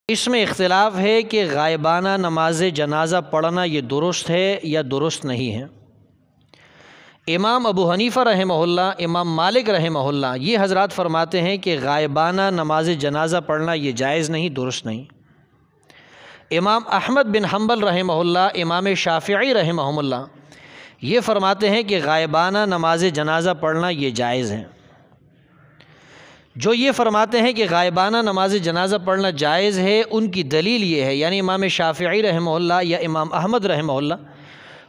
اس میں اختلاف ہے کہ غائبانہ نماز جنازہ پڑھنا یہ درست ہے یا درست نہیں ہے۔ امام ابو حنیفہ رحمہ اللہ، امام مالک رحمہ اللہ، یہ حضرات فرماتے ہیں کہ غائبانہ نماز جنازہ پڑھنا یہ جائز نہیں، درست نہیں۔ امام احمد بن حنبل رحمہ اللہ، امام شافعی رحمہ اللہ یہ فرماتے ہیں کہ غائبانہ نماز جنازہ پڑھنا یہ جائز ہے۔ جو یہ فرماتے ہیں کہ غائبانہ نماز جنازہ پڑھنا جائز ہے، ان کی دلیل یہ ہے، یعنی امام شافعی رحمہ اللہ یا امام احمد رحمہ اللہ،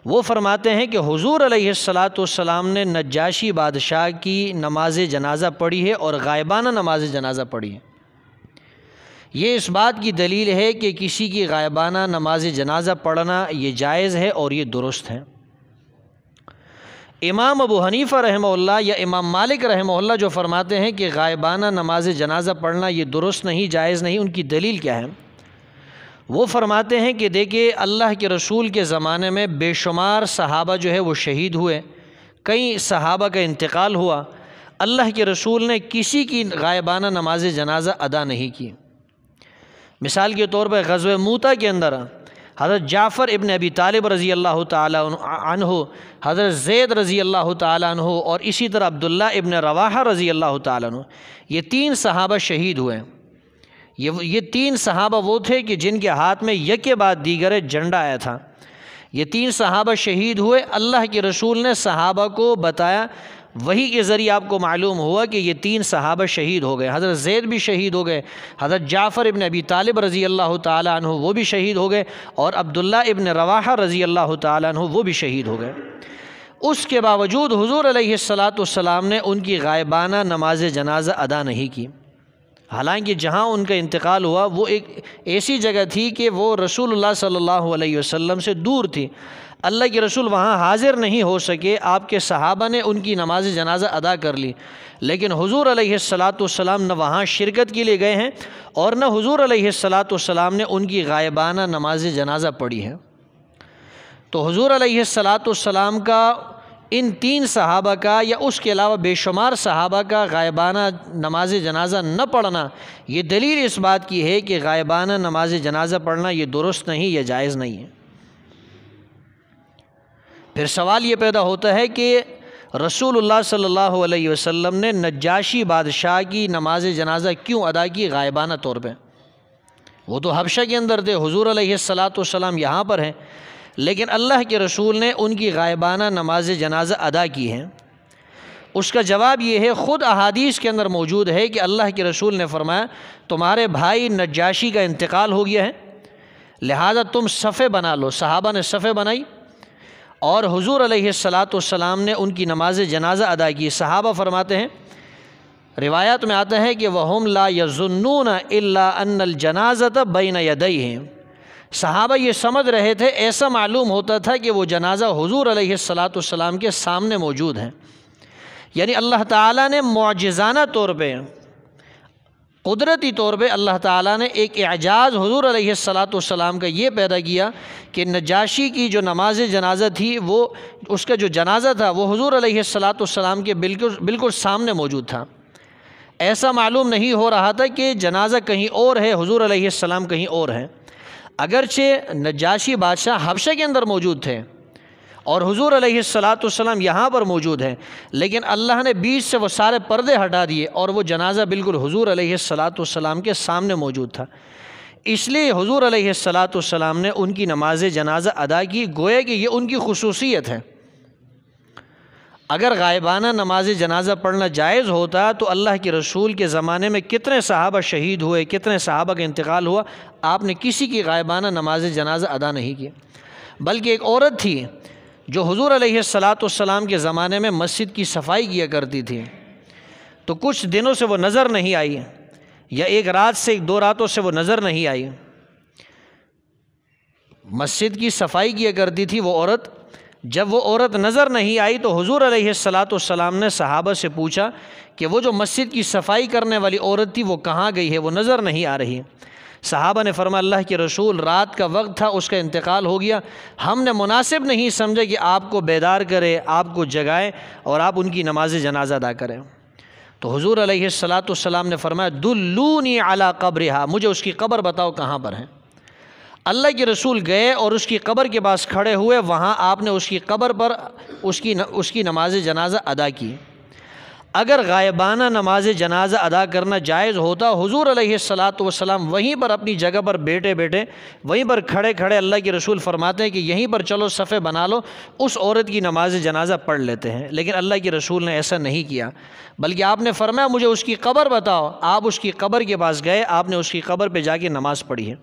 وہ فرماتے ہیں کہ حضور علیہ السلام نے نجاشی بادشاہ کی نماز جنازہ پڑھی ہے اور غائبانہ نماز جنازہ پڑھی ہے۔ یہ اس بات کی دلیل ہے کہ کسی کی غائبانہ نماز جنازہ پڑھنا یہ جائز ہے اور یہ درست ہے۔ امام ابو حنیفہ رحمہ اللہ یا امام مالک رحمہ اللہ جو فرماتے ہیں کہ غائبانہ نماز جنازہ پڑھنا یہ درست نہیں، جائز نہیں، ان کی دلیل کیا ہے؟ وہ فرماتے ہیں کہ دیکھیے، اللہ کے رسول کے زمانے میں بے شمار صحابہ جو ہے وہ شہید ہوئے، کئی صحابہ کا انتقال ہوا، اللہ کے رسول نے کسی کی غائبانہ نماز جنازہ ادا نہیں کی۔ مثال کے طور پر غزوہ موتہ کے اندر حضرت جعفر ابن ابی طالب رضی اللہ تعالیٰ عنہ، حضرت زید رضی اللہ تعالیٰ عنہ اور اسی طرح عبداللہ ابن رواحہ رضی اللہ تعالیٰ عنہ، یہ تین صحابہ شہید ہوئے۔ یہ تین صحابہ وہ تھے کہ جن کے ہاتھ میں یکے بعد دیگر جھنڈا آیا تھا۔ یہ تین صحابہ شہید ہوئے، اللہ کے رسول نے صحابہ کو بتایا، وحی کے ذریعے آپ کو معلوم ہوا کہ یہ تین صحابہ شہید ہو گئے، حضرت زید بھی شہید ہو گئے، حضرت جعفر ابن ابی طالب رضی اللہ تعالیٰ عنہ وہ بھی شہید ہو گئے، اور عبداللہ ابن رواحہ رضی اللہ تعالیٰ عنہ وہ بھی شہید ہو گئے۔ اس کے باوجود حضور علیہ السلام نے ان کی غائبانہ نماز جنازہ ادا نہیں کی، حالانکہ جہاں ان کا انتقال ہوا وہ ایک ایسی جگہ تھی کہ وہ رسول اللہ صلی اللہ علیہ وسلم سے دور تھی، اللہ کے رسول وہاں حاضر نہیں ہو سکے، آپ کے صحابہ نے ان کی نماز جنازہ ادا کر لی، لیکن حضور علیہ السلام نہ وہاں شرکت کے لیے گئے ہیں اور نہ حضور علیہ السلام نے ان کی غائبانہ نماز جنازہ پڑھی ہے۔ تو حضور علیہ السلام کا ان تین صحابہ کا یا اس کے علاوہ بے شمار صحابہ کا غائبانہ نماز جنازہ نہ پڑھنا یہ دلیل اس بات کی ہے کہ غائبانہ نماز جنازہ پڑھنا یہ درست نہیں، یہ جائز نہیں ہے۔ پھر سوال یہ پیدا ہوتا ہے کہ رسول اللہ صلی اللہ علیہ وسلم نے نجاشی بادشاہ کی نماز جنازہ کیوں ادا کی غائبانہ طور پہ؟ وہ تو حبشہ کے اندر تھے، حضور علیہ السلام یہاں پر ہیں، لیکن اللہ کے رسول نے ان کی غائبانہ نماز جنازہ ادا کی ہے۔ اس کا جواب یہ ہے، خود احادیث کے اندر موجود ہے کہ اللہ کے رسول نے فرمایا تمہارے بھائی نجاشی کا انتقال ہو گیا ہے، لہذا تم صفیں بنا لو۔ صحابہ نے صفیں بنائی اور حضور علیہ السلام نے ان کی نماز جنازہ ادا کی۔ صحابہ فرماتے ہیں، روایات میں آتا ہے کہ وَهُمْ لَا يَظُنُّونَ إِلَّا أَنَّ الْجَنَازَةَ بَيْنَ يَدَيْهِمْ، صحابہ یہ سمجھ رہے تھے، ایسا معلوم ہوتا تھا کہ وہ جنازہ حضور علیہ السلام کے سامنے موجود ہے۔ یعنی اللہ تعالیٰ نے معجزانہ طور پہ، قدرتی طور پہ اللہ تعالیٰ نے ایک اعجاز حضور علیہ السلام کا یہ پیدا کیا کہ نجاشی کی جو نماز جنازہ تھی، وہ اس کا جو جنازہ تھا وہ حضور علیہ السلام کے بالکل سامنے موجود تھا۔ ایسا معلوم نہیں ہو رہا تھا کہ جنازہ کہیں اور ہے، حضور علیہ السلام کہیں اور ہیں۔ اگرچہ نجاشی بادشاہ حبشہ کے اندر موجود تھے اور حضور علیہ السلام یہاں پر موجود ہیں، لیکن اللہ نے بیچ سے وہ سارے پردے ہٹا دیے اور وہ جنازہ بالکل حضور علیہ السلام کے سامنے موجود تھا۔ اس لیے حضور علیہ السلام نے ان کی نماز جنازہ ادا کی، گویا کہ یہ ان کی خصوصیت ہے۔ اگر غائبانہ نماز جنازہ پڑھنا جائز ہوتا تو اللہ کے رسول کے زمانے میں کتنے صحابہ شہید ہوئے، کتنے صحابہ کا انتقال ہوا، آپ نے کسی کی غائبانہ نماز جنازہ ادا نہیں کی۔ بلکہ ایک عورت تھی جو حضور علیہ السلام کے زمانے میں مسجد کی صفائی کیا کرتی تھی، تو کچھ دنوں سے وہ نظر نہیں آئی، یا ایک رات سے ایک دو راتوں سے وہ نظر نہیں آئی۔ مسجد کی صفائی کیا کرتی تھی وہ عورت، جب وہ عورت نظر نہیں آئی تو حضور علیہ السلام نے صحابہ سے پوچھا کہ وہ جو مسجد کی صفائی کرنے والی عورت تھی وہ کہاں گئی ہے، وہ نظر نہیں آ رہی۔ صحابہ نے فرمایا اللہ کے رسول رات کا وقت تھا، اس کا انتقال ہو گیا، ہم نے مناسب نہیں سمجھا کہ آپ کو بیدار کرے، آپ کو جگائے اور آپ ان کی نماز جنازہ ادا کریں۔ تو حضور علیہ الصلاۃ والسلام نے فرمایا دلونی علی قبرہا، مجھے اس کی قبر بتاؤ کہاں پر ہے۔ اللہ کے رسول گئے اور اس کی قبر کے پاس کھڑے ہوئے، وہاں آپ نے اس کی قبر پر اس کی نماز جنازہ ادا کی۔ اگر غائبانہ نماز جنازہ ادا کرنا جائز ہوتا، حضور علیہ الصلاۃ والسلام وہیں پر اپنی جگہ پر بیٹھے بیٹھے وہیں پر کھڑے کھڑے اللہ کے رسول فرماتے ہیں کہ یہیں پر چلو صفے بنا لو، اس عورت کی نماز جنازہ پڑھ لیتے ہیں۔ لیکن اللہ کے رسول نے ایسا نہیں کیا، بلکہ آپ نے فرمایا مجھے اس کی قبر بتاؤ۔ آپ اس کی قبر کے پاس گئے، آپ نے اس کی قبر پہ جا کے نماز پڑھی ہے۔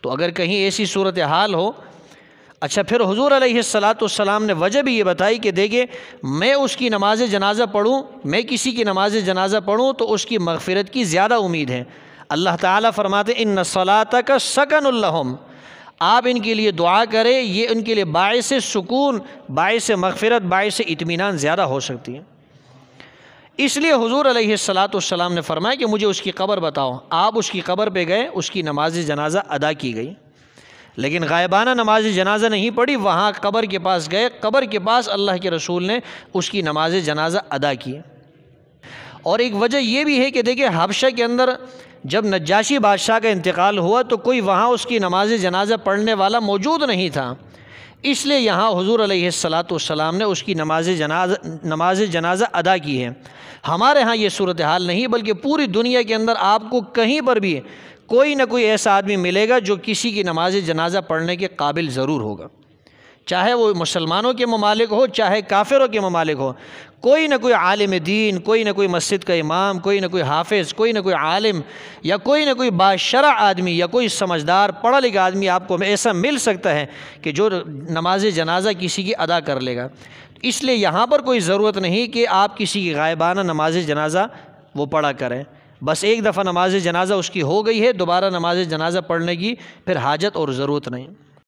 تو اگر کہیں ایسی صورتحال ہو، اچھا پھر حضور علیہ الصلاۃ والسلام نے وجہ بھی یہ بتائی کہ دیکھیں میں اس کی نماز جنازہ پڑھوں، میں کسی کی نماز جنازہ پڑھوں تو اس کی مغفرت کی زیادہ امید ہے۔ اللہ تعالیٰ فرماتے ہیں ان صلاتک سکن لہم، آپ ان کے لیے دعا کریں، یہ ان کے لیے باعث سکون، باعث مغفرت، باعث اطمینان زیادہ ہو سکتی ہے۔ اس لیے حضور علیہ الصلاۃ والسلام نے فرمایا کہ مجھے اس کی قبر بتاؤ۔ آپ اس کی قبر پہ گئے، اس کی نماز جنازہ ادا کی گئی، لیکن غائبانہ نماز جنازہ نہیں پڑھی، وہاں قبر کے پاس گئے، قبر کے پاس اللہ کے رسول نے اس کی نماز جنازہ ادا کی۔ اور ایک وجہ یہ بھی ہے کہ دیکھیں حبشہ کے اندر جب نجاشی بادشاہ کا انتقال ہوا تو کوئی وہاں اس کی نماز جنازہ پڑھنے والا موجود نہیں تھا، اس لیے یہاں حضور علیہ الصلاۃ والسلام نے اس کی نماز جنازہ ادا کی ہے۔ ہمارے ہاں یہ صورتحال نہیں، بلکہ پوری دنیا کے اندر آپ کو کہیں پر بھی کوئی نہ کوئی ایسا آدمی ملے گا جو کسی کی نماز جنازہ پڑھنے کے قابل ضرور ہوگا، چاہے وہ مسلمانوں کے ممالک ہو چاہے کافروں کے ممالک ہو۔ کوئی نہ کوئی عالم دین، کوئی نہ کوئی مسجد کا امام، کوئی نہ کوئی حافظ، کوئی نہ کوئی عالم، یا کوئی نہ کوئی باشرع آدمی یا کوئی سمجھدار پڑھا لکھا آدمی آپ کو ایسا مل سکتا ہے کہ جو نماز جنازہ کسی کی ادا کر لے گا۔ اس لیے یہاں پر کوئی ضرورت نہیں کہ آپ کسی کی غائبانہ نماز جنازہ وہ پڑھا کریں، بس ایک دفعہ نماز جنازہ اس کی ہو گئی ہے، دوبارہ نماز جنازہ پڑھنے کی پھر حاجت اور ضرورت نہیں۔